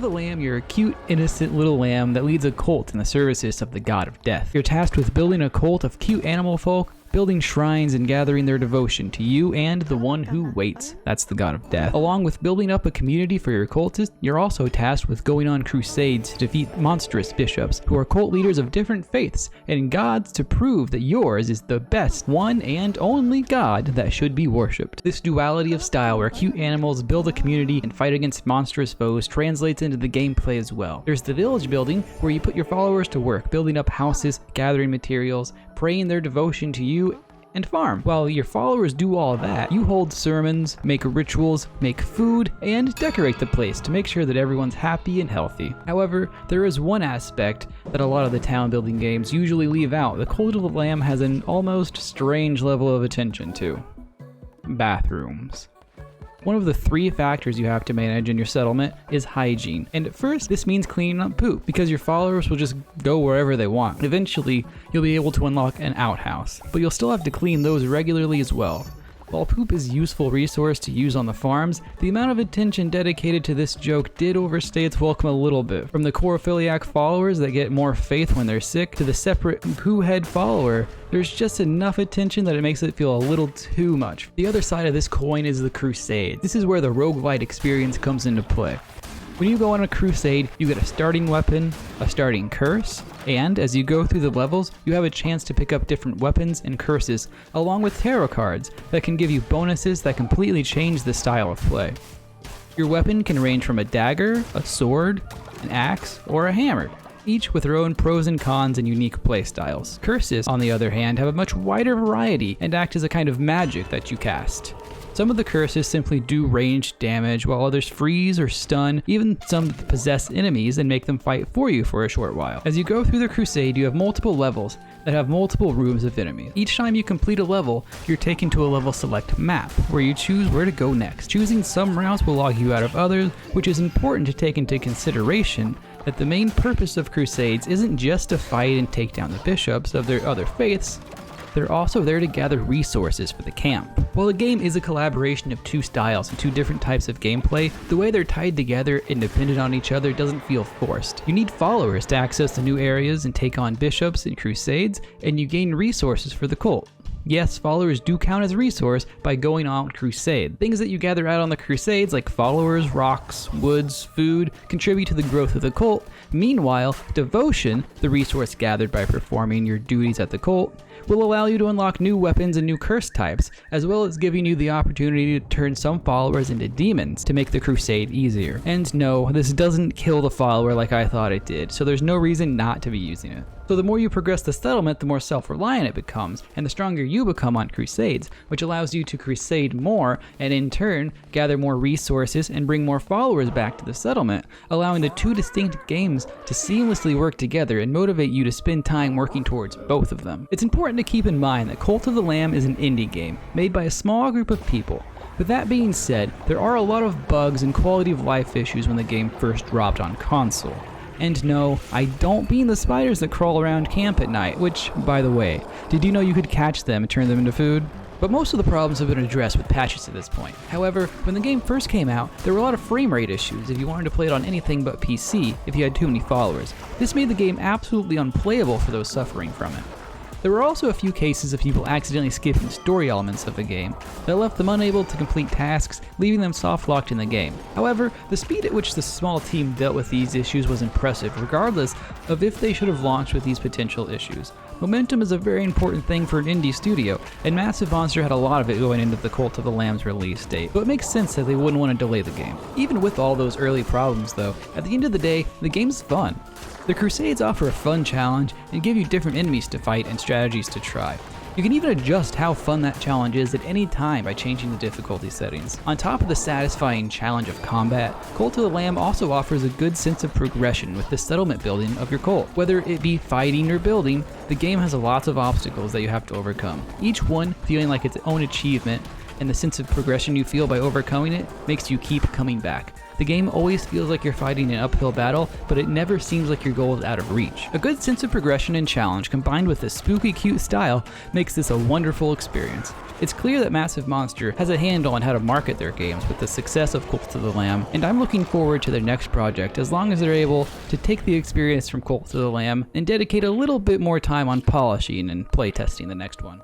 of the Lamb, you're a cute, innocent little lamb that leads a cult in the services of the god of death. You're tasked with building a cult of cute animal folk, building shrines and gathering their devotion to you and the one who waits, that's the god of death. Along with building up a community for your cultists, you're also tasked with going on crusades to defeat monstrous bishops, who are cult leaders of different faiths, and gods to prove that yours is the best, one and only god that should be worshipped. This duality of style where cute animals build a community and fight against monstrous foes translates into the gameplay as well. There's the village building, where you put your followers to work, building up houses, gathering materials, praying their devotion to you, and farm. While your followers do all that, you hold sermons, make rituals, make food, and decorate the place to make sure that everyone's happy and healthy. However, there is one aspect that a lot of the town building games usually leave out. The Cult of the Lamb has an almost strange level of attention to: bathrooms. One of the 3 factors you have to manage in your settlement is hygiene. And at first, this means cleaning up poop, because your followers will just go wherever they want. Eventually, you'll be able to unlock an outhouse, but you'll still have to clean those regularly as well. While poop is a useful resource to use on the farms, the amount of attention dedicated to this joke did overstay its welcome a little bit. From the chorophiliac followers that get more faith when they're sick, to the separate poo head follower, there's just enough attention that it makes it feel a little too much. The other side of this coin is the crusade. This is where the roguelite experience comes into play. When you go on a crusade, you get a starting weapon, a starting curse, and as you go through the levels, you have a chance to pick up different weapons and curses, along with tarot cards that can give you bonuses that completely change the style of play. Your weapon can range from a dagger, a sword, an axe, or a hammer, each with their own pros and cons and unique playstyles. Curses, on the other hand, have a much wider variety and act as a kind of magic that you cast. Some of the curses simply do ranged damage, while others freeze or stun, even some possess enemies and make them fight for you for a short while. As you go through the crusade, you have multiple levels that have multiple rooms of enemies. Each time you complete a level, you're taken to a level select map, where you choose where to go next. Choosing some routes will log you out of others, which is important to take into consideration that the main purpose of crusades isn't just to fight and take down the bishops of their other faiths. They're also there to gather resources for the camp. While the game is a collaboration of 2 styles and 2 different types of gameplay, the way they're tied together and dependent on each other doesn't feel forced. You need followers to access the new areas and take on bishops and crusades, and you gain resources for the cult. Yes, followers do count as a resource by going on crusade. Things that you gather out on the crusades, like followers, rocks, woods, food, contribute to the growth of the cult. Meanwhile, devotion, the resource gathered by performing your duties at the cult, will allow you to unlock new weapons and new curse types, as well as giving you the opportunity to turn some followers into demons to make the crusade easier. And no, this doesn't kill the follower like I thought it did, so there's no reason not to be using it. So the more you progress the settlement, the more self-reliant it becomes, and the stronger you become on crusades, which allows you to crusade more, and in turn, gather more resources and bring more followers back to the settlement, allowing the 2 distinct games to seamlessly work together and motivate you to spend time working towards both of them. It's important to keep in mind that Cult of the Lamb is an indie game, made by a small group of people. With that being said, there are a lot of bugs and quality of life issues when the game first dropped on console. And no, I don't mean the spiders that crawl around camp at night, which, by the way, did you know you could catch them and turn them into food? But most of the problems have been addressed with patches at this point. However, when the game first came out, there were a lot of frame rate issues if you wanted to play it on anything but PC if you had too many followers. This made the game absolutely unplayable for those suffering from it. There were also a few cases of people accidentally skipping story elements of the game that left them unable to complete tasks, leaving them soft-locked in the game. However, the speed at which the small team dealt with these issues was impressive, regardless of if they should have launched with these potential issues. Momentum is a very important thing for an indie studio, and Massive Monster had a lot of it going into the Cult of the Lamb's release date, so it makes sense that they wouldn't want to delay the game. Even with all those early problems though, at the end of the day, the game's fun. The Crusades offer a fun challenge and give you different enemies to fight and strategies to try. You can even adjust how fun that challenge is at any time by changing the difficulty settings. On top of the satisfying challenge of combat, Cult of the Lamb also offers a good sense of progression with the settlement building of your cult. Whether it be fighting or building, the game has lots of obstacles that you have to overcome, each one feeling like its own achievement, and the sense of progression you feel by overcoming it makes you keep coming back. The game always feels like you're fighting an uphill battle, but it never seems like your goal is out of reach. A good sense of progression and challenge combined with a spooky cute style makes this a wonderful experience. It's clear that Massive Monster has a handle on how to market their games with the success of Cult of the Lamb, and I'm looking forward to their next project as long as they're able to take the experience from Cult of the Lamb and dedicate a little bit more time on polishing and playtesting the next one.